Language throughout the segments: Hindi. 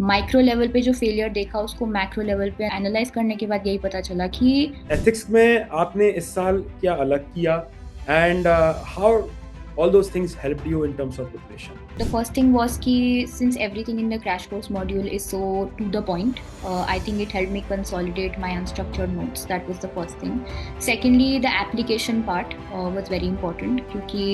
माइक्रो लेवल पे जो फेलियर देखा उसको मैक्रो लेवल पे एनालाइज करने के बाद यही पता चला कि एथिक्स में आपने इस साल क्या अलग किया, and how all those things helped you in terms of preparation? the first thing was कि since everything in the crash course module is so to the point, I think it helped me consolidate my unstructured notes. That was the first thing. Secondly, the application part was very important क्योंकि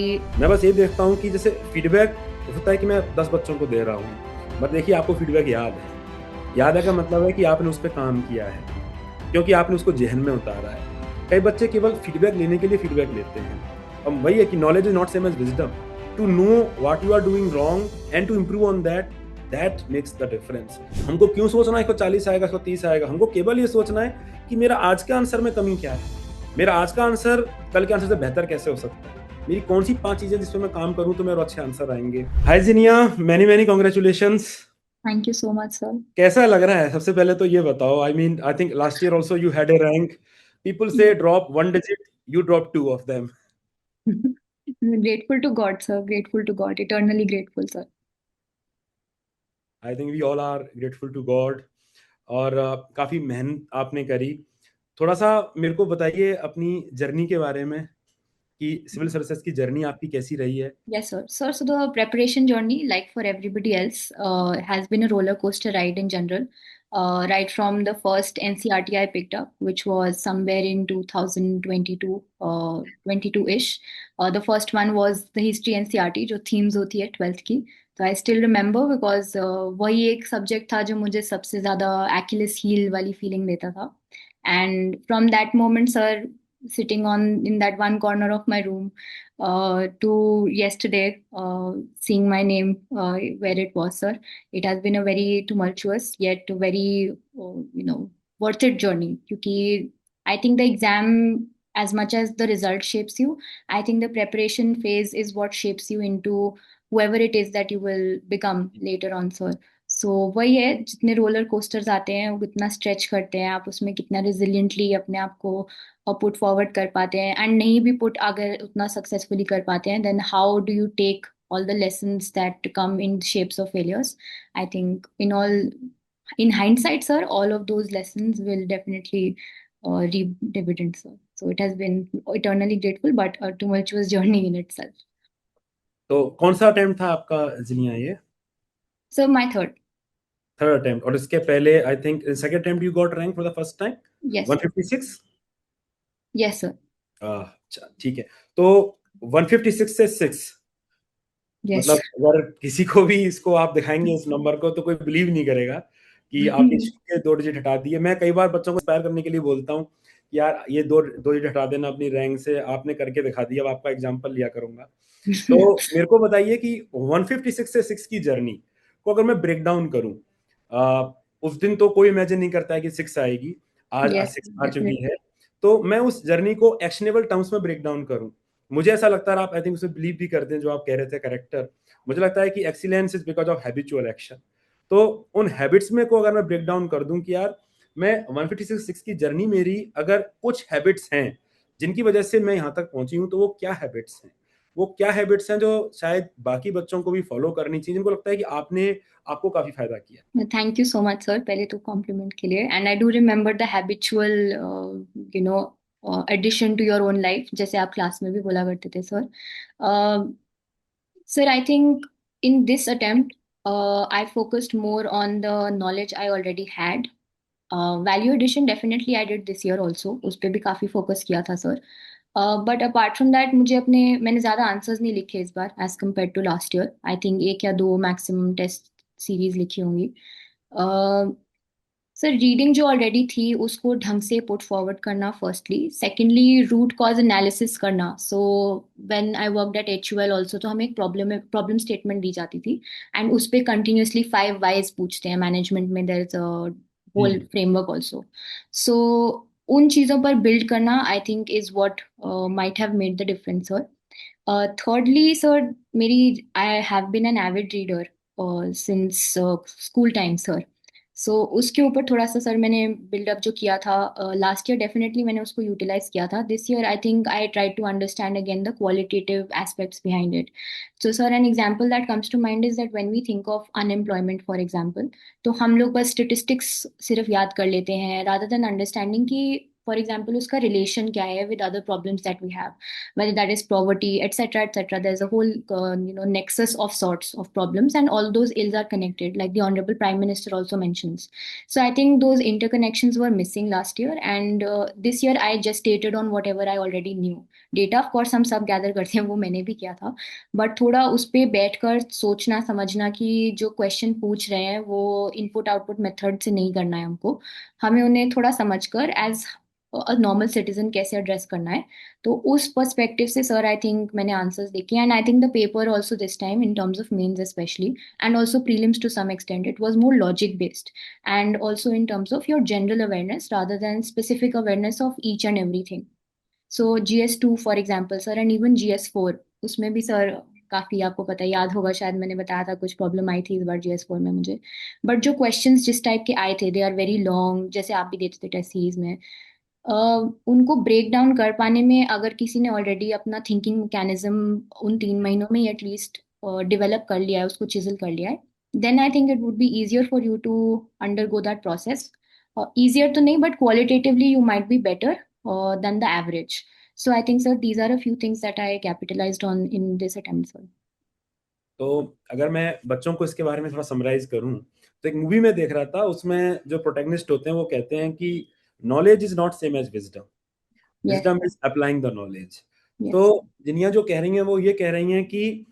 मैं बस ये देखता हूँ कि जैसे फीडबैक होता है कि मैं 10 बच्चों को दे रहा हूँ, बट देखिए आपको फीडबैक याद है का मतलब है कि आपने उस पर काम किया है, क्योंकि आपने उसको जहन में उतारा है। कई बच्चे केवल फीडबैक लेने के लिए फीडबैक लेते हैं। अब वही है कि knowledge is not same as wisdom. To know what you are doing wrong and to improve on that, that makes the difference. हमको क्यों सोचना है इसको 40 आएगा, इसको 30 आएगा? हमको केवल ये सोचना है कि मेरा आज के आंसर में कमी क्या है, मेरा आज का आंसर कल के आंसर से बेहतर कैसे हो सकता है, मेरी कौन सी 5 चीजें जिस पे मैं काम करूं तो मेरे अच्छे आंसर आएंगे। Hi Jinia, many many congratulations. Thank you so much sir. कैसा लग रहा है? सबसे पहले तो ये बताओ, I mean I think last year also you had a rank, people से drop one digit, you drop two of them. Grateful to God sir, grateful to God, eternally grateful sir. I think we all are grateful to God. और काफी मेहनत आपने करी। थोड़ा सा मेरे को बताइए अपनी जर्नी के बारे में कि सिविल सर्विसेज की जर्नी आपकी कैसी रही है। Yes, sir. Sir, so the preparation journey, like for everybody else, has been a roller coaster ride in general. Right from the first NCRT I picked up, which was somewhere in 2022, 22-ish. The first one was the history NCRT, जो themes होती है 12th की. तो I still remember because वही एक subject था जो मुझे सबसे ज़्यादा Achilles heel वाली feeling देता था. And from that moment, sir, sitting on in that one corner of my room, to yesterday, seeing my name where it was, sir. It has been a very tumultuous yet very, worth it journey. Because I think the exam, as much as the result shapes you, I think the preparation phase is what shapes you into whoever it is that you will become later on, sir. सो वही है, जितने रोलर कोस्टर्स आते हैं वो कितना स्ट्रेच करते हैं, आप उसमें कितना रिजिलियंटली अपने आप को पुट फॉरवर्ड कर पाते हैं, एंड नहीं भी पुट अगर उतना सक्सेसफुली कर पाते हैं, then how do you take all the lessons that come in shapes of failures. I think in hindsight, sir, all of those lessons will definitely reap dividends, sir. So it has been eternally grateful, but a tumultuous journey in itself. तो कौन सा अटेम्प्ट था आपका जिनिया ये? So my third. Third attempt. और इसके पहले I think second attempt you got rank for the first time Yes, sir. 156। Yes, sir. अच्छा ठीक है। तो 156 से 6, Yes. मतलब अगर किसी को भी इसको आप दिखाएंगे इस नंबर को तो कोई बिलीव नहीं करेगा कि आपने के 2 डिजिट हटा दिए। मैं कई बार बच्चों को इंस्पायर करने के लिए बोलता हूँ कि यार ये दो दो डिजिट हटा देना अपनी रैंक से, आपने करके दिखा दिया। अब आपका एग्जांपल लिया करूंगा। तो मेरे को बताइए कि 156 से 6 की जर्नी को अगर मैं ब्रेक डाउन करूं, उस दिन तो कोई इमेजिन नहीं करता है कि 6 आएगी, आज Yes, 6 आ चुकी definitely. है। तो मैं उस जर्नी को एक्शनेबल टर्म्स में ब्रेक डाउन करूं, मुझे ऐसा लगता है, आप आई थिंक उसे बिलीव भी करते हैं जो आप कह रहे थे करेक्टर, मुझे लगता है कि excellence is because of habitual action. तो उन हैबिट्स में को अगर मैं ब्रेक डाउन कर दूं कि यार मैं 156 की जर्नी मेरी अगर कुछ हैबिट्स हैं जिनकी वजह से मैं यहाँ तक पहुंची हूँ, तो वो क्या हैबिट्स हैं? वो क्या हैबिट्स हैं जो शायद बाकी बच्चों को भी फॉलो करनी चाहिए, जिनको लगता है कि आपने आपको काफी फायदा किया? Thank you so much sir, पहले तो कॉम्प्लीमेंट के लिए, and I do remember the habitual you know addition to your own life, जैसे आप क्लास में भी बोला करते थे sir. Sir, I think in this attempt, I focused more on the knowledge I already had. Value addition definitely I did this year also. उस पे भी काफी फोकस किया था sir. But apart from that मैंने ज़्यादा आंसर्स नहीं लिखे इस बार as compared to last year. I think एक या दो मैक्सिमम टेस्ट सीरीज लिखी होंगी. सर, रीडिंग जो ऑलरेडी थी उसको ढंग से पुट फॉरवर्ड करना firstly. Secondly, root cause analysis करना. So when I worked at HUL also, तो हमें एक प्रॉब्लम स्टेटमेंट दी जाती थी, एंड उस पे कंटिन्यूसली 5 वाइज पूछते हैं मैनेजमेंट में. There is a whole framework also. So उन चीज़ों पर बिल्ड करना I think is what might have made the difference sir. Thirdly, sir, I have been an avid reader since school time, sir. सो उसके ऊपर थोड़ा सा सर मैंने बिल्डअप जो किया था लास्ट ईयर, डेफिनेटली मैंने उसको यूटिलाइज किया था. This year I think I try to understand again the qualitative aspects behind it. So sir an example that comes to mind is that when we think of unemployment for example, तो हम लोग बस स्टेटिस्टिक्स सिर्फ याद कर लेते हैं रादर देन अंडरस्टैंडिंग कि फॉर एग्जाम्पल उसका रिलेशन क्या है with other problems that we have, whether that is poverty, etc., etc. There's a whole, nexus of sorts of problems, and all those ills are connected, like the Honorable Prime Minister also mentions. So I think those interconnections were missing last year, and this year I just stated on whatever I already knew. Data, of course, हम सब गैदर करते हैं, वो मैंने भी किया था, बट थोड़ा उस पे बैठकर सोचना समझना कि जो क्वेश्चन पूछ रहे हैं वो इनपुट आउटपुट मेथड से नहीं करना है हमको, हमें उन्हें थोड़ा समझकर एज नॉर्मल सिटीजन कैसे एड्रेस करना है. तो उस पर्सपेक्टिव से सर आई थिंक मैंने आंसर्स देखे, and I think the paper also this time in terms of mains specially, and also prelims to some extent, it was more logic based, and also in terms of your general awareness rather than specific awareness of each and everything. So GS2 for example sir, and even GS4, उसमें भी सर काफी, आपको पता है, याद होगा शायद, मैंने बताया था कुछ प्रॉब्लम आई थी इस बार GS4 में मुझे. बट जो क्वेश्चंस जिस टाइप के आए थे, दे आर वेरी लॉन्ग, जैसे आप भी देते थे टेस्ट सीरीज में. उनको ब्रेक डाउन कर पाने में अगर किसी ने ऑलरेडी अपना थिंकिंग मैकेनिज्म उन 3 महीनों में एटलीस्ट डेवलप कर लिया है, उसको चिजल कर लिया है, then I think it would be easier for you to undergo that process. Easier तो नहीं, but qualitatively you might be better than the average. So I think, sir, these are a few things that I capitalized on in this attempt, sir. तो अगर मैं बच्चों को इसके बारे में थोड़ा समराइज करूं, तो एक मूवी में देख रहा था, उसमें जो प्रोटैगनिस्ट होते हैं वो कहते हैं कि knowledge is not same as wisdom, Yes, wisdom is applying the knowledge. तो yes, जिनिया जो कह रही हैं वो ये कह रही हैं कि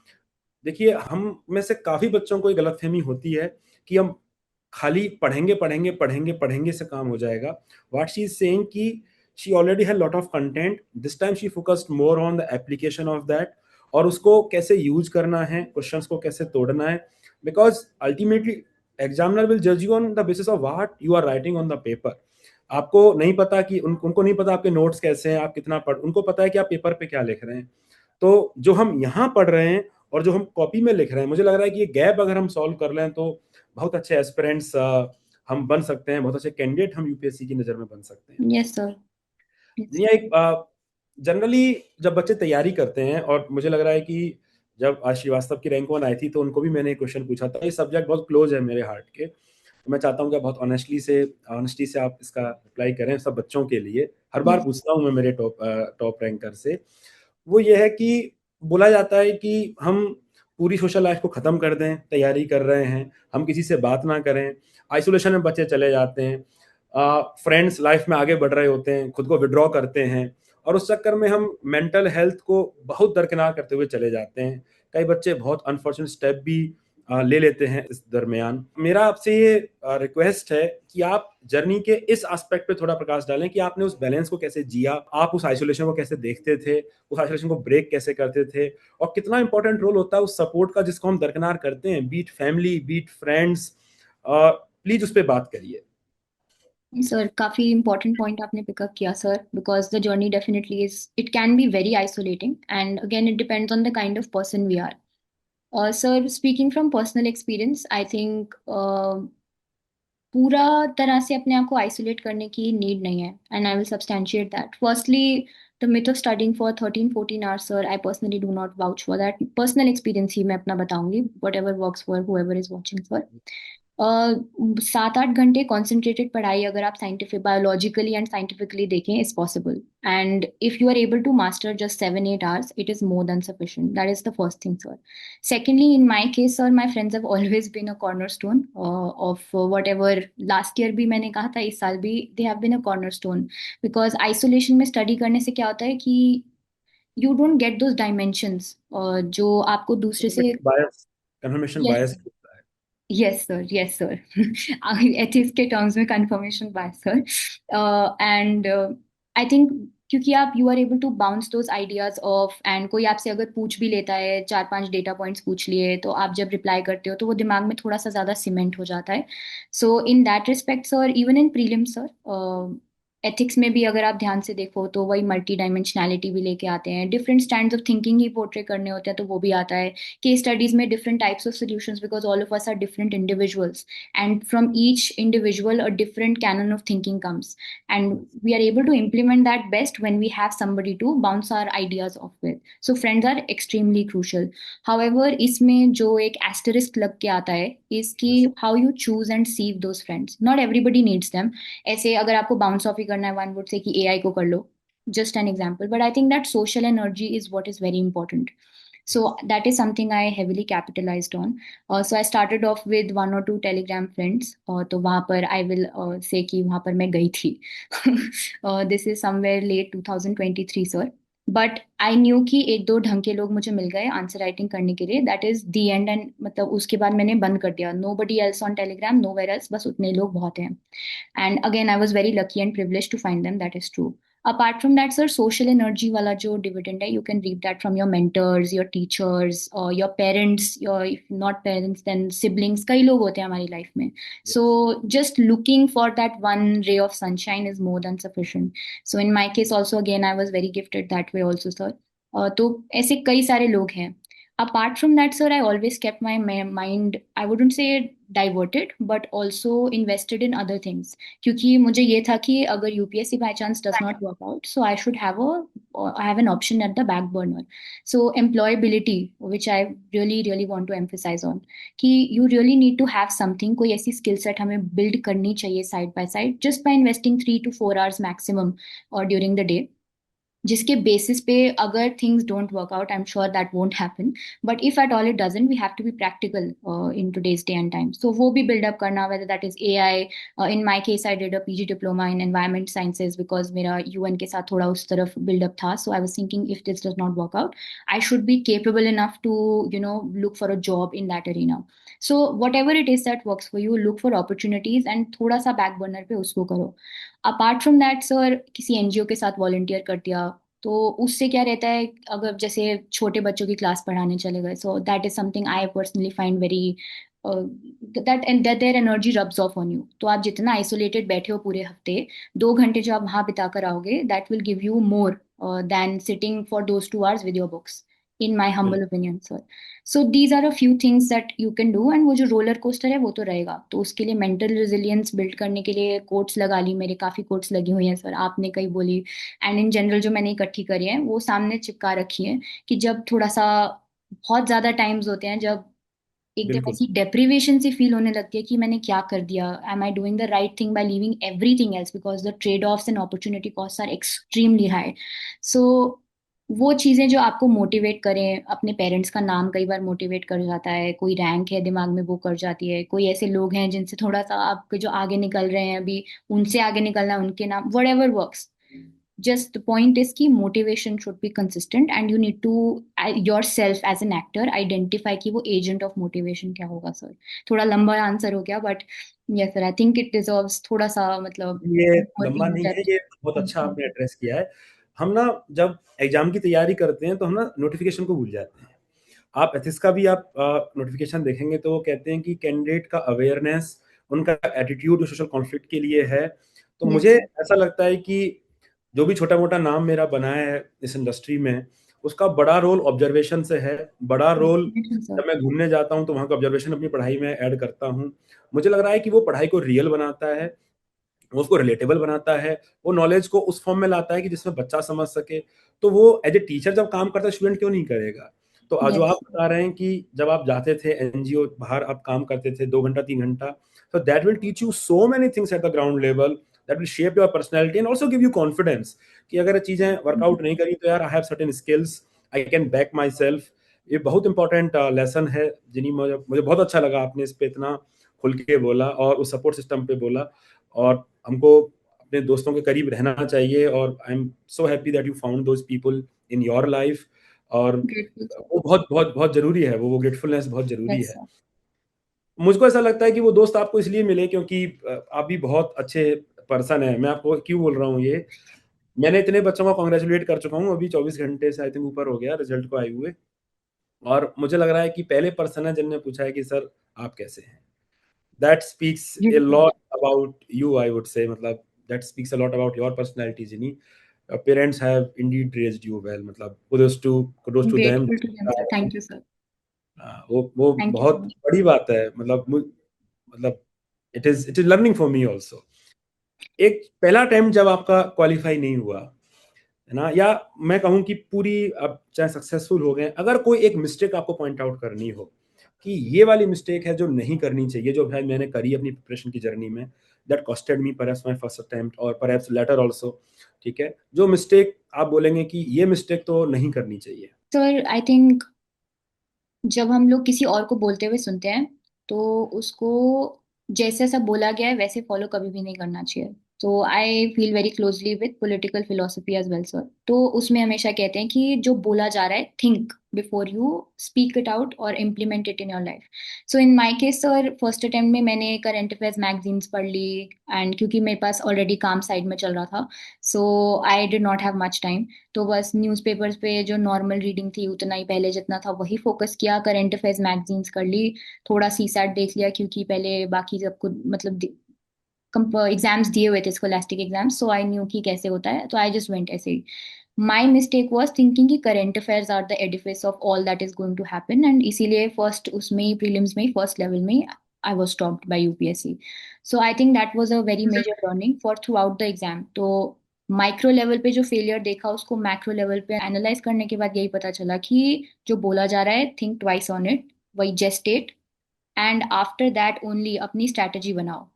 देखिए, हम में से काफी बच्चों को ये गलतफहमी होती है कि हम खाली पढ़ेंगे पढ़ेंगे पढ़ेंगे पढ़ेंगे से काम हो जाएगा. व्हाट शी इज सेइंग कि she already had lot of content, this time she focused more on the application of that, और उसको कैसे यूज करना है, क्वेश्चंस को कैसे तोड़ना है. बिकॉज अल्टीमेटली एग्जामिनर विल जज you on the basis of what you are writing on the paper. आपको नहीं पता कि उनको नहीं पता आपके नोट्स कैसे हैं, आप कितना पढ़, उनको पता है कि आप पेपर पे क्या लिख रहे हैं. तो जो हम यहाँ पढ़ रहे हैं और जो हम कॉपी में लिख रहे हैं, मुझे लग रहा है कि ये गैप अगर हम सॉल्व कर लें तो बहुत अच्छे एस्पिरेंट्स हम बन सकते हैं, बहुत अच्छे कैंडिडेट हम यूपीएससी की नज़र में बन सकते हैं. yes, sir. Yes. ये एक जनरली जब बच्चे तैयारी करते हैं, और मुझे लग रहा है कि जब आज श्रीवास्तव की रैंक 1 आई थी तो उनको भी मैंने एक क्वेश्चन पूछा था. ये सब्जेक्ट बहुत क्लोज है मेरे हार्ट के, तो मैं चाहता हूँ कि बहुत ऑनेस्टी से आप इसका रिप्लाई करें सब बच्चों के लिए. हर बार Yes. पूछता हूँ मैं मेरे टॉप रैंकर से. वो ये है कि बोला जाता है कि हम पूरी सोशल लाइफ को ख़त्म कर दें, तैयारी कर रहे हैं, हम किसी से बात ना करें, आइसोलेशन में बच्चे चले जाते हैं, फ्रेंड्स लाइफ में आगे बढ़ रहे होते हैं, खुद को विड्रॉ करते हैं, और उस चक्कर में हम मेंटल हेल्थ को बहुत दरकिनार करते हुए चले जाते हैं. कई बच्चे बहुत अनफॉर्चुनेट स्टेप भी ले लेते हैं इस दरमियान. मेरा आपसे ये रिक्वेस्ट है कि आप जर्नी के इस एस्पेक्ट पे थोड़ा प्रकाश डालें कि आपने उस बैलेंस को कैसे जिया, आप उस आइसोलेशन को कैसे देखते थे, उस आइसोलेशन को ब्रेक कैसे करते थे, और कितना इंपॉर्टेंट रोल होता है उस सपोर्ट का जिसको हम दरकिनार करते हैं, be it family, be it friends. Please उस पर बात करिए. सर, काफी इंपॉर्टेंट पॉइंट आपने पिकअप किया sir, because the journey definitely is, it can be very isolating, and again it depends on the kind of person we are. Sir, speaking from personal experience, I think पूरा तरह से अपने आप को आइसोलेट करने की नीड नहीं है, and I will substantiate that. Firstly, the myth of studying for 13-14 hours, sir, I personally do not vouch for that. Personal experience ही मैं अपना बताऊंगी, whatever works for whoever is watching for. 7-8 घंटे कॉन्सेंट्रेटेड पढ़ाई अगर आप साइंटिफिक बायोलॉजिकली एंड साइंटिफिकली देखें is possible, and if you are able to master just 7-8 hours, it is more than sufficient. That is the first thing, sir. Secondly, in my case, sir, my friends have always been a cornerstone of whatever. Last year भी मैंने कहा था, इस साल भी they have been a cornerstone, because isolation में study करने से क्या होता है कि you don't get those dimensions जो आपको दूसरे से. बायस, कन्फर्मेशन Yes, बायस होता है. yes, sir. Yes, sir. Ethics के टर्म्स में confirmation bias, sir. And I think क्योंकि आप you are able to bounce those ideas off, and कोई आपसे अगर पूछ भी लेता है, 4-5 डेटा पॉइंट्स पूछ लिए, तो आप जब रिप्लाई करते हो तो वो दिमाग में थोड़ा सा ज्यादा सीमेंट हो जाता है. So in that respect, sir, even in prelim, sir, ethics में भी अगर आप ध्यान से देखो तो वही मल्टी डायमेंशनैलिटी भी लेके आते हैं, डिफरेंट स्टैंड्स ऑफ थिंकिंग ही पोर्ट्रे करने होते हैं तो वो भी आता है। केस स्टडीज में different types of solutions, because all of us are different individuals, and from each individual a different canon of thinking comes, and we are able to implement that best when we have somebody to bounce our ideas off with. So friends are extremely crucial. However इसमें जो एक एस्टरिस्क लग के आता है इसकी, Yes. How you choose and sieve those friends, not everybody needs them. ऐसे अगर आपको बाउंस ऑफ ही करना है, वन वुड से कि एआई को कर लो, just an example, but I think that social energy is what is very important. So that is something I heavily capitalized on. So I started off with one or two Telegram friends. तो वहाँ पर I will say कि वहाँ पर मैं गई थी। This is somewhere late 2023 sir. But I knew कि एक दो ढंग के लोग मुझे मिल गए आंसर राइटिंग करने के लिए, that is the end, and मतलब उसके बाद मैंने बंद कर दिया, nobody else on Telegram, nowhere else, बस उतने लोग बहुत हैं। And again, I was very lucky and privileged to find them. That is true. Apart from that, sir, social energy wala jo dividend hai, you can reap that from your mentors, your teachers, or your parents, your, if not parents, then siblings. Kai log hote hain hamari life mein. So Yes. just looking for that one ray of sunshine is more than sufficient. So in my case also, again, I was very gifted that way also, sir. तो ऐसे कई सारे लोग हैं। Apart from that, sir, I always kept my mind, I wouldn't say diverted, but also invested in other things. क्योंकि मुझे ये था कि अगर UPSC by chance does not work out, so I have an option at the back burner. So employability, which I really want to emphasize on, कि you really need to have something, कोई ऐसी skill set हमें build करनी चाहिए side by side, just by investing 3 to 4 hours maximum or during the day, जिसके बेसिस पे अगर things don't work out, I am sure that won't happen, but if at all it doesn't, we have to be practical in today's day and time. So वो भी बिल्डअप करना, whether that is AI, in my case I did a PG diploma in environment sciences, because मेरा यूएन के साथ थोड़ा उस तरफ बिल्डअप था। So I was thinking if this does not work out, I should be capable enough to look for a job in that arena. So whatever it is that works for you, look for opportunities and थोड़ा सा बैक बर्नर पे उसको करो। अपार्ट फ्रॉम दैट सर, किसी एनजीओ के साथ वॉलंटियर कर दिया, तो उससे क्या रहता है, अगर जैसे छोटे बच्चों की क्लास पढ़ाने चले गए, so that is something I personally find very, that and that their energy rubs of on you. तो आप जितना आइसोलेटेड बैठे हो पूरे हफ्ते, 2 घंटे जो आप वहां बिता कर आओगे, that will give you more than sitting for those 2 hours with your books, in my humble opinion sir. So these are a few things that you can do, and वो जो रोलर कोस्टर है वो तो रहेगा, तो उसके लिए मेंटल रेजिलियंस बिल्ड करने के लिए कोट्स लगा ली, मेरे काफी कोट्स लगी हुई हैं सर, आपने कई बोली, एंड इन जनरल जो मैंने इकट्ठी करी है वो सामने चिपका रखी है, कि जब थोड़ा सा बहुत ज्यादा टाइम्स होते हैं जब एकदम बिल्कुल। ऐसी डेप्रिवेशन सी फील होने लगती है कि मैंने क्या कर दिया, am I doing the right thing by leaving everything else, because the trade offs and opportunity cost are extremely high. So वो चीजें जो आपको मोटिवेट करें, अपने पेरेंट्स का नाम कई बार मोटिवेट कर जाता है, कोई रैंक है दिमाग में वो कर जाती है, कोई ऐसे लोग हैं जिनसे थोड़ा सा आपके जो आगे निकल रहे हैं अभी, उनसे आगे निकलना है, उनके नाम, what ever works. Just the point is कि motivation should be consistent and you need to yourself as an actor identify कि वो agent of motivation क्या होगा सर। थोड़ा लंबा आंसर हो गया, but yes sir, I think it deserves थोड़ा सा मतलब ये more लंबा in नहीं है, depth। ये बहुत अच्छा आपने एड्रेस किया है। हम ना जब एग्जाम की तैयारी करते हैं तो हम ना नोटिफिकेशन को भूल जाते हैं। आप एथिक्स का भी आप नोटिफिकेशन देखेंगे तो वो कहते हैं कि कैंडिडेट का अवेयरनेस, उनका एटीट्यूड सोशल कॉन्फ्लिक्ट के लिए है। तो Yes मुझे sir, ऐसा लगता है कि जो भी छोटा-मोटा नाम मेरा बना है इस इंडस्ट्री में, उसका बड़ा रोल ऑब्जर्वेशन से है, बड़ा रोल definitely sir। जब मैं घूमने जाता हूँ तो वहाँ का ऑब्जर्वेशन अपनी पढ़ाई में ऐड करता हूँ। मुझे लग रहा है कि वो पढ़ाई को रियल बनाता है, वो उसको रिलेटेबल बनाता है, वो नॉलेज को उस फॉर्म में लाता है कि जिसमें बच्चा समझ सके। तो वो एज़ ए टीचर जब काम करता है, स्टूडेंट क्यों नहीं करेगा? तो आज जो आप Yes बता रहे हैं कि जब आप जाते थे एनजीओ बाहर आप काम करते थे 2 घंटा 3 घंटा, so that will teach you so many things at the ground level that will shape your personality and also give you confidence कि अगर चीज़ें वर्कआउट नहीं करी तो यार I have certain skills, I can back my self. ये बहुत इंपॉर्टेंट लेसन है जिन्हीं मुझे मुझे बहुत अच्छा लगा आपने इस पे इतना खुल के बोला और उस सपोर्ट सिस्टम पे बोला। और हमको अपने दोस्तों के करीब रहना चाहिए और I am so happy that you found those people in your life. और grateful sir। वो बहुत बहुत बहुत जरूरी है, वो ग्रेटफुलनेस बहुत जरूरी Yes है। sir। मुझको ऐसा लगता है कि वो दोस्त आपको इसलिए मिले क्योंकि आप भी बहुत अच्छे पर्सन है। मैं आपको क्यों बोल रहा हूँ ये, मैंने इतने बच्चों को कॉन्ग्रेचुलेट कर चुका हूँ अभी 24 घंटे से आई थिंक ऊपर हो गया रिजल्ट को आए हुए। और मुझे लग रहा है कि पहले पर्सन है जिनने पूछा है कि सर आप कैसे हैं। That speaks A Beautiful। Lot about you I would say. मतलब that speaks a lot about your personality, Ginny. Parents have indeed raised you well. मतलब kudos to them. Grateful to them, sir. Thank you, sir. वो Thank you so बहुत much. बड़ी बात है, मतलब it is learning for me also. एक पहला अटेम्प्ट जब आपका क्वालिफाई नहीं हुआ है ना, या मैं कहूँ कि पूरी अब चाहे सक्सेसफुल हो गए, अगर कोई एक मिस्टेक आपको पॉइंट आउट करनी हो कि ये वाली मिस्टेक है जो नहीं करनी चाहिए, जो शायद मैंने करी अपनी प्रिपरेशन की जर्नी में, that costed me perhaps my first attempt और परहैप्स लेटर आल्सो, ठीक है, जो मिस्टेक आप बोलेंगे कि ये मिस्टेक तो नहीं करनी चाहिए। सर, आई थिंक जब हम लोग किसी और को बोलते हुए सुनते हैं तो उसको जैसे सब बोला गया है वैसे फॉलो कभी भी नहीं करना चाहिए। तो I feel very closely with political philosophy as well, sir. तो उसमें हमेशा कहते हैं कि जो बोला जा रहा है, think before you speak it out और implement it in your life. So in my case, sir, first attempt में मैंने करंट अफेयर्स मैगजीन्स पढ़ ली। एंड क्योंकि मेरे पास ऑलरेडी काम साइड में चल रहा था, so I did not have much time. तो बस न्यूज़पेपर्स पे जो नॉर्मल रीडिंग थी उतना ही, पहले जितना था वही फोकस किया। करंट अफेयर्स मैगजीन्स कर ली, थोड़ा सीसैट देख लिया क्योंकि पहले बाकी सबको मतलब एग्जाम्स दिए हुए थे, scholastic exams, so I knew कि कैसे होता है, तो आई जस्ट वेंट ऐसे ही। माई मिस्टेक वॉज थिंकिंग कि current affairs are the edifice of all that is going to happen, and इसीलिए फर्स्ट उसमें ही, प्रीलिम्स में ही, फर्स्ट लेवल में ही I was stopped by UPSC. So I think that was a very major learning for throughout the exam. तो माइक्रो लेवल पे जो फेलियर देखा उसको मैक्रो लेवल पे एनालाइज करने के बाद यही पता चला कि जो बोला जा रहा है, थिंक ट्वाइस ऑन इट, वही जेस्टेट, एंड आफ्टर दैट ओनली अपनी स्ट्रैटेजी बनाओ।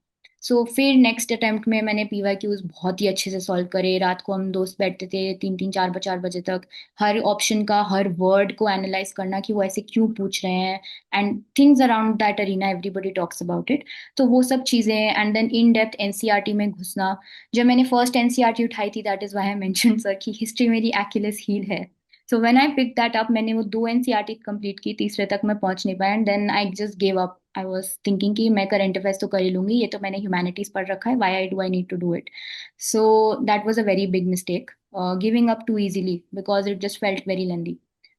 सो फिर नेक्स्ट अटेम्प्ट में मैंने पीवाईक्यूज बहुत ही अच्छे से सॉल्व करे। रात को हम दोस्त बैठते थे 3 3 4 4 बजे तक, हर ऑप्शन का हर वर्ड को एनालाइज करना कि वो ऐसे क्यों पूछ रहे हैं, and things around that arena everybody talks about it. तो वो सब चीज़ें, and then in depth NCERT में घुसना। जब मैंने फर्स्ट एनसीईआरटी उठाई थी, that is why I mention, sir, कि हिस्ट्री मेरी एक्यूलेस हील है। So when I pick that up, मैंने वो 2 एनसीईआरटी कंप्लीट की, तीसरे तक मैं पहुंच नहीं पाया, and then I just give up. I was thinking कि मैं करंट अफेयर्स तो कर ही लूंगी, ये तो मैंने ह्यूमैनिटीज पढ़ रखा है, why do I need to do it. So that was a very big mistake, giving up too easily because it just felt very lengthy.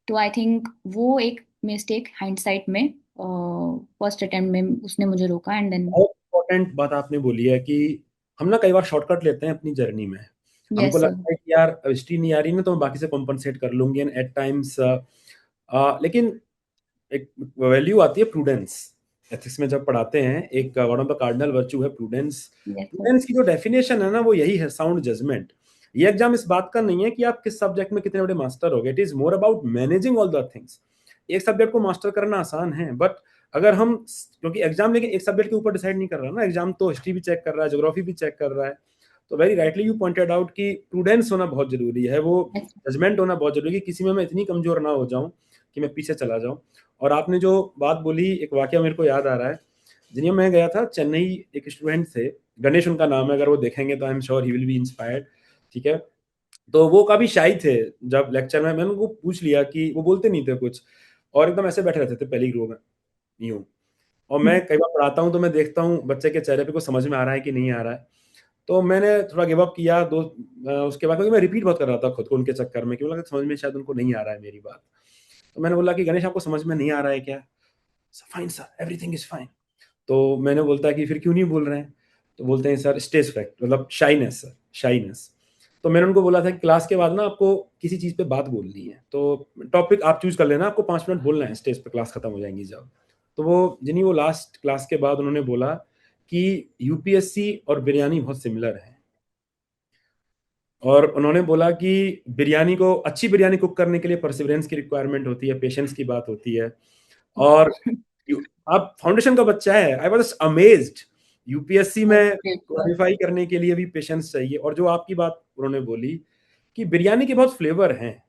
तो आई थिंक वो एक मिस्टेक हाइंडसाइट में फर्स्ट अटेम्प्ट में उसने मुझे रोका, एंड देन। बहुत इंपॉर्टेंट बात आपने बोली है कि हम ना कई बार शॉर्टकट लेते हैं अपनी जर्नी में। हमको यस सर। लगता है कि यार हिस्ट्री नहीं आ रही ना, तो मैं बाकी से कॉम्पनसेट कर लूंगी, एंड एट टाइम्स लेकिन एक वैल्यू आती है प्रूडेंस। एथिक्स में जब पढ़ाते हैं, एक one of the cardinal virtue है प्रूडेंस। Yes sir. प्रूडेंस की जो डेफिनेशन है ना, वो यही है, साउंड जजमेंट। ये एग्जाम इस बात का नहीं है कि आप किस सब्जेक्ट में कितने बड़े मास्टर हो गए, it is more about managing all the things. एक सब्जेक्ट को मास्टर करना आसान है, बट अगर हम, क्योंकि एग्जाम लेकिन एक सब्जेक्ट के ऊपर डिसाइड नहीं कर रहा ना, एग्जाम तो हिस्ट्री भी चेक कर रहा है, ज्योग्राफी भी चेक कर रहा है। तो very rightly you pointed out कि प्रूडेंस होना बहुत जरूरी है, वो यस। जजमेंट होना बहुत जरूरी है कि किसी में मैं इतनी कमजोर ना हो जाऊं कि मैं पीछे चला जाऊं। और आपने जो बात बोली, एक वाकया मेरे को याद आ रहा है। जिन्हें मैं गया था चेन्नई, एक स्टूडेंट थे, गणेश उनका नाम है, अगर वो देखेंगे तो आई am sure he will be inspired, ठीक है। तो वो काफी शाई थे। जब लेक्चर में मैंने उनको पूछ लिया कि वो बोलते नहीं थे कुछ, और एकदम ऐसे बैठे रहते थे पहली रो में, यूं। और मैं कई बार पढ़ाता हूँ तो मैं देखता हूँ बच्चे के चेहरे पे कुछ समझ में आ रहा है कि नहीं आ रहा है। तो मैंने थोड़ा गिव अप किया उसके बाद, क्योंकि मैं रिपीट बहुत कर रहा था खुद को उनके चक्कर में, क्योंकि लगा समझ में शायद उनको नहीं आ रहा है मेरी बात। तो मैंने बोला कि गणेश, आपको समझ में नहीं आ रहा है क्या? Fine sir, everything is fine. तो मैंने बोलता है कि फिर क्यों नहीं बोल रहे हैं? तो बोलते हैं सर स्टेज फ्रैक्ट, मतलब शाइनेस सर, शाइनेस। तो मैंने उनको बोला था कि क्लास के बाद ना आपको किसी चीज पे बात बोलनी है, तो टॉपिक आप चूज कर लेना, आपको 5 मिनट बोलना है स्टेज पे, क्लास खत्म हो जाएंगी जब। तो वो लास्ट क्लास के बाद उन्होंने बोला कि यूपीएससी और बिरयानी बहुत सिमिलर है। और उन्होंने बोला कि बिरयानी को, अच्छी बिरयानी कुक करने के लिए परसिवरेंस की रिक्वायरमेंट होती है, पेशेंस की बात होती है। और आप फाउंडेशन का बच्चा है, आई वाज अमेज्ड। यूपीएससी में ग्रेट सर। क्वालिफाई करने के लिए भी पेशेंस चाहिए। और जो आपकी बात उन्होंने बोली कि बिरयानी के बहुत फ्लेवर हैं,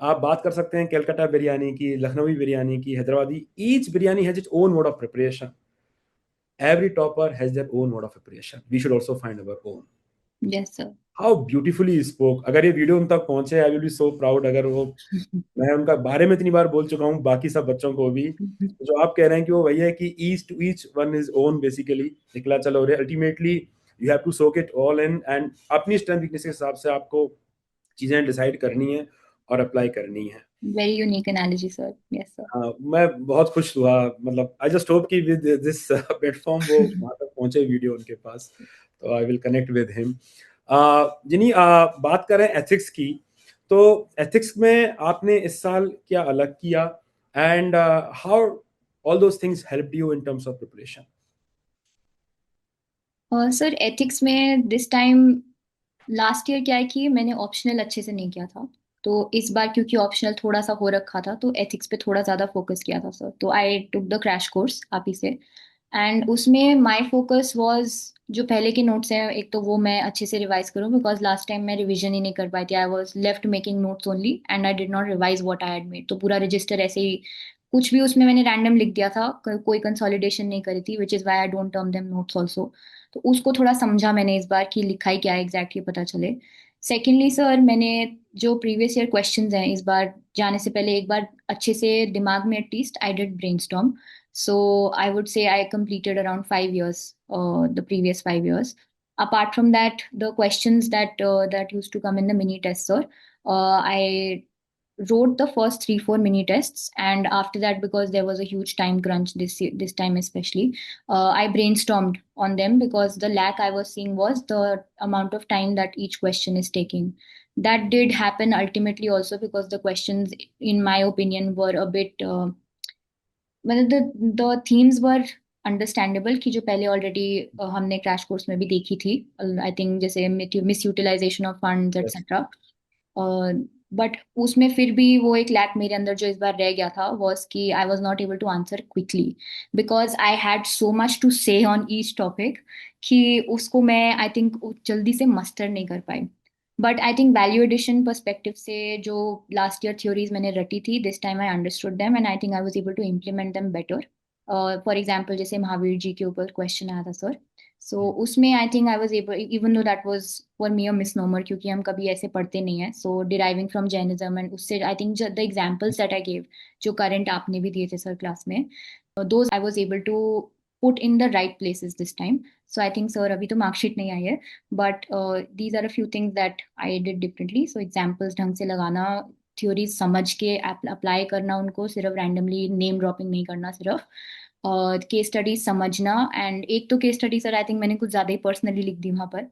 आप बात कर सकते हैं कलकत्ता बिरयानी की, लखनवी बिरयानी की, Hyderabadi, each biryani has its own mode of preparation. Every topper has their own mode of preparation, we should also find our own. Yes sir. How beautifully spoke. अगर ये वीडियो उन तक पहुंचे, I will be so proud. अगर वो, मैं उनका बारे में इतनी बार बोल चुका हूँ, बाकी सब बच्चों को भी। तो जो आप कह रहे हैं कि वो वही है कि each to each one is own, basically निकला चलो रे, ultimately you have to soak it all in, and अपनी स्ट्रेंथ वीकनेस के हिसाब से आपको चीजें डिसाइड करनी है और अप्लाई करनी है। Very unique analogy, sir. Yes sir. हाँ, मैं बहुत खुश हुआ, मतलब आई जस्ट होप कि विद दिस प्लेटफॉर्म वो वहां तक पहुंचे वीडियो उनके पास। तो I will connect with him. जिनी बात करें एथिक्स की, तो एथिक्स में आपने इस साल क्या अलग किया, and how all those things help you in terms of preparation? Sir ethics में दिस टाइम, लास्ट ईयर क्या है कि मैंने ऑप्शनल अच्छे से नहीं किया था। तो इस बार क्योंकि ऑप्शनल थोड़ा सा हो रखा था तो एथिक्स पे थोड़ा ज़्यादा फोकस किया था सर। तो आई टुक द क्रैश कोर्स आप ही से, एंड उसमें माय फोकस वाज जो पहले के नोट्स हैं एक तो वो मैं अच्छे से रिवाइज करूं, बिकॉज लास्ट टाइम मैं रिवीजन ही नहीं कर पाई थी। I was left making notes only and I did not revise what I had made. तो पूरा रजिस्टर ऐसे ही कुछ भी उसमें मैंने रैंडम लिख दिया था, कोई कंसोलिडेशन नहीं करी थी, which is why I don't term them notes also. तो उसको थोड़ा समझा मैंने इस बार कि लिखा ही क्या है एग्जैक्टली पता चले। सेकेंडली सर, मैंने जो प्रीवियस ईयर क्वेश्चंस हैं इस बार जाने से पहले एक बार अच्छे से दिमाग में at least I did brainstorm. So I would say I completed around 5 years, the previous 5 years. Apart from that, the questions that used to come in the mini test, sir, I wrote the first 3 4 mini tests, and after that, because there was a huge time crunch this time especially, I brainstormed on them because the lack I was seeing was the amount of time that each question is taking. That did happen ultimately also because the questions, in my opinion, were a bit. मतलब द थीम्स वर अंडरस्टैंडेबल कि जो पहले ऑलरेडी हमने क्रैश कोर्स में भी देखी थी, आई थिंक जैसे misutilisation of funds Yes. Etcetera. But उसमें फिर भी वो एक लैक मेरे अंदर जो इस बार रह गया था वॉज कि I was not able to answer quickly because I had so much to say on each topic कि उसको मैं आई थिंक जल्दी से मस्टर नहीं कर पाई। But I think value addition perspective से जो लास्ट ईयर थ्योरीज मैंने रटी थी, this time I understood them and I think I was able to implement them better. For example जैसे महावीर जी के ऊपर क्वेश्चन आया था सर, सो उसमें I think I was able, even though that was for me a misnomer क्योंकि हम कभी ऐसे पढ़ते नहीं है, so deriving from Jainism and उससे I think the examples that I gave जो करंट आपने भी दिए थे सर क्लास में, those I was able to put in the right places this time. So I think sir अभी तो मार्कशीट नहीं आई है, but these are a few things that I did differently. So examples ढंग से लगाना, थ्योरीज समझ के अप्लाई करना उनको, सिर्फ रैंडमली नेम ड्रॉपिंग नहीं करना सिर्फ, केस स्टडीज समझना। एंड एक तो case study sir I think मैंने कुछ ज़्यादा ही पर्सनली लिख दी वहाँ पर,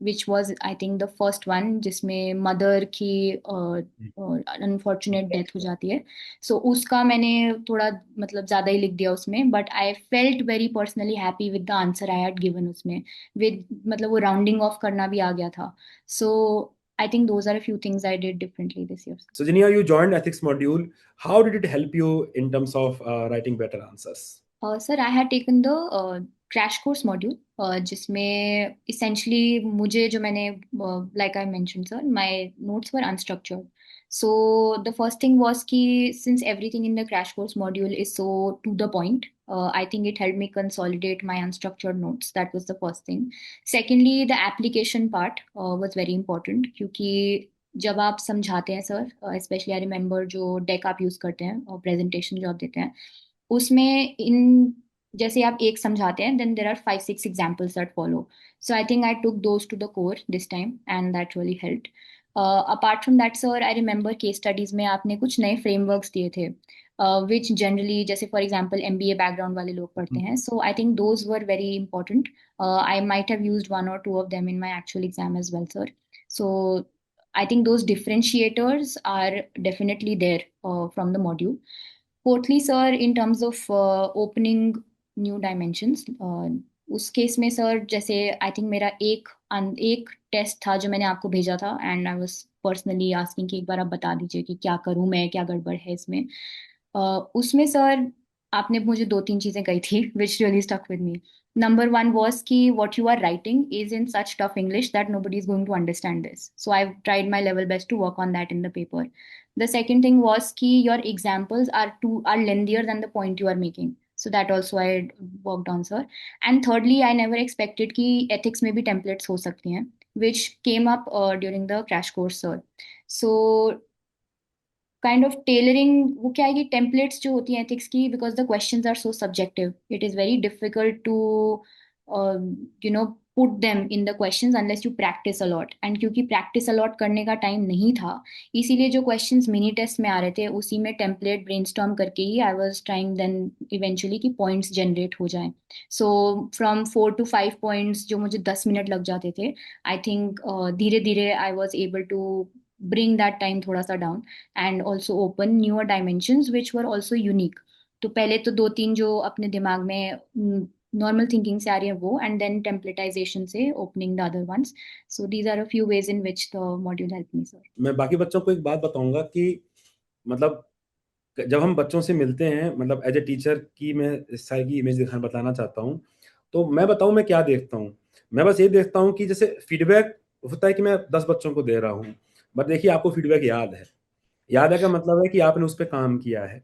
which was I think the first one जिसमें मदर की अनफॉर्चुनेट डेथ हो जाती है। सो उसका मैंने थोड़ा मतलब ज़्यादा ही लिख दिया उसमें, but I felt very personally happy with the answer I had given उसमें, विद मतलब वो राउंडिंग ऑफ करना भी आ गया था। सो I think those are a few things I did differently this year. So, Jania, you joined ethics module. How did it help you in terms of writing better answers? Sir, I had taken the crash course module, जिसमें essentially मुझे जो मैंने like I mentioned sir, my notes were unstructured. So the first thing was कि since everything in the crash course module is so to the point, I think it helped me consolidate my unstructured notes. That was the first thing. Secondly, the application part was very important क्योंकि जब आप समझाते हैं सर, स्पेशली आई रिमेम्बर जो डेक आप यूज करते हैं और प्रेजेंटेशन जो आप देते हैं उसमें इन जैसे आप एक समझाते हैं then there are 5 6 examples that follow. So I think I took those to the core this time and that really helped. Apart from that sir, I remember case studies में आपने कुछ नए फ्रेमवर्क्स दिए थे विच जनरली जैसे फॉर एग्जाम्पल एमबीए बैकग्राउंड वाले लोग पढ़ते हैं, so I think those were very important. I might have used 1 or 2 of them in my actual exam as well sir. So I think those differentiators are definitely there from the module. Fourthly, sir, in terms of opening new dimensions, उस केस में सर जैसे आई थिंक मेरा एक टेस्ट था जो मैंने आपको भेजा था and I was personally asking कि एक बार आप बता दीजिए कि क्या करूं मैं, क्या गड़बड़ है इसमें। उसमें सर आपने मुझे 2 3 चीजें कही थी which really stuck with me. Number one was ki what you are writing is in such tough English that nobody is going to understand this. So I've tried my level best to work on that in the paper. The second thing was ki your examples are lengthier than the point you are making. So that also I worked on, sir. And thirdly, I never expected ki ethics में भी templates हो सकती हैं, which came up during the crash course, sir. So kind of tailoring वो क्या है कि टेम्पलेट्स जो होती हैं एथिक्स की, because the questions are so subjective, it is very difficult to you know put them in the questions unless you practise a lot. And क्योंकि प्रैक्टिस अलॉट करने का टाइम नहीं था, इसीलिए जो क्वेश्चंस मिनी टेस्ट में आ रहे थे उसी में टेम्पलेट ब्रेनस्टॉर्म करके ही I was trying then eventually कि पॉइंट्स जनरेट हो जाएं। सो फ्रॉम 4 to 5 पॉइंट्स जो मुझे 10 मिनट लग जाते थे, आई थिंक धीरे धीरे I was able to bring that time थोड़ा सा down and also open newer dimensions which were also unique। तो पहले तो दो तीन जो अपने दिमाग में नॉर्मल थिंकिंग से आ रही है वो, एंड देन टेम्पलेटाइजेशन से opening the other ones. So these are a few ways in which the module help me sir. मैं बाकी बच्चों को एक बात बताऊंगा कि मतलब जब हम बच्चों से मिलते हैं, मतलब एज ए टीचर की मैं इस साइड की इमेज दिखाना बताना चाहता हूँ। तो मैं बताऊं मैं क्या देखता हूँ। मैं बस ये देखता हूँ कि जैसे फीडबैक होता है कि मैं 10 बच्चों को दे रहा हूँ, बट देखिए आपको फीडबैक याद है। याद है का मतलब है कि आपने उस पर काम किया है,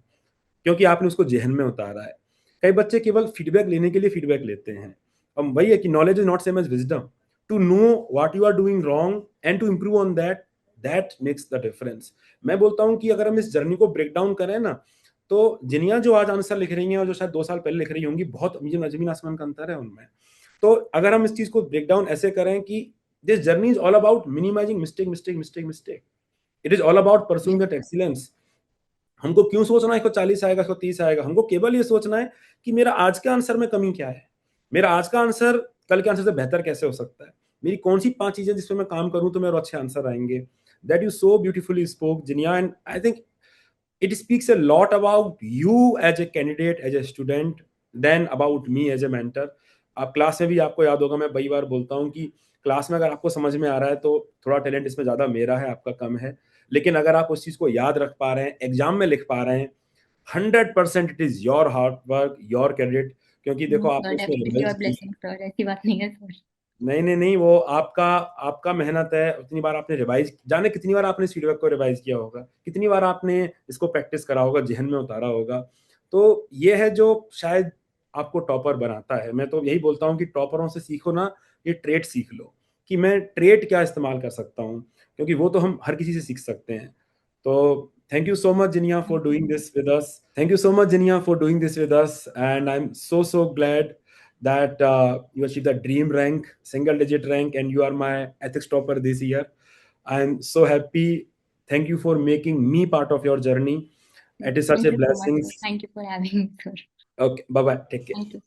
क्योंकि आपने उसको जहन में उतारा है। कई बच्चे केवल फीडबैक लेने के लिए फीडबैक लेते हैं। अब वही है कि knowledge is not same as wisdom. To know what you are doing wrong and to improve on that, that makes the difference. मैं बोलता हूँ कि अगर हम इस जर्नी को ब्रेक डाउन करें ना, तो जिनिया जो आज आंसर लिख रही हैं और जो शायद 2 साल पहले लिख रही होंगी, बहुत जमीन आसमान का अंतर है उनमें। तो अगर हम इस चीज को ब्रेक डाउन ऐसे करें कि this journey is all about minimising mistake mistake mistake mistake, it is all about pursuing that excellence. हमको क्यों सोचना है इसको 40 आएगा इसको 30 आएगा, हमको केवल ये सोचना है कि मेरा आज के आंसर में कमी क्या है, मेरा आज का आंसर कल के आंसर से बेहतर कैसे हो सकता है, मेरी कौन सी 5 चीजें जिस पे मैं काम करूं तो मेरे अच्छे आंसर आएंगे। That you so beautifully spoke जिनिया, and I think it speaks a lot about you as a candidate, as a student, than about me as a mentor। आप क्लास में भी आपको याद होगा, मैं कई बार बोलता हूँ कि क्लास में अगर आपको समझ में आ रहा है तो थोड़ा टैलेंट इसमें ज्यादा मेरा है, आपका कम है। लेकिन अगर आप उस चीज को याद रख पा रहे हैं, एग्जाम में लिख पा रहे हैं, 100% it is your hard work, your credit. क्योंकि देखो सर आपने उसमें डेफिनेटली रिवाइज योर की। ब्लेसिंग सर, ऐसी बात नहीं है सर। नहीं नहीं नहीं, वो आपका आपका मेहनत है। उतनी बार आपने रिवाइज, जाने कितनी बार आपने इस फीडबैक को रिवाइज किया होगा, कितनी बार आपने इसको प्रैक्टिस करा होगा, जहन में उतारा होगा। तो ये है जो शायद आपको टॉपर बनाता है। मैं तो यही बोलता हूँ कि टॉपरों से सीखो ना, ये ट्रेट सीख लो कि मैं ट्रेट क्या इस्तेमाल कर सकता हूँ, क्योंकि वो तो हम हर किसी से सीख सकते हैं। तो thank you so much जिनिया for doing this with us, thank you so much जिनिया for doing this with us, and I am so glad that you achieved the dream rank, single digit rank, and you are my ethics topper this year. I'm so happy. Thank you for making me part of your journey. It is such thank a you so much blessing. Sir, thank you for having me sir. Okay, bye bye, take care. Thank you.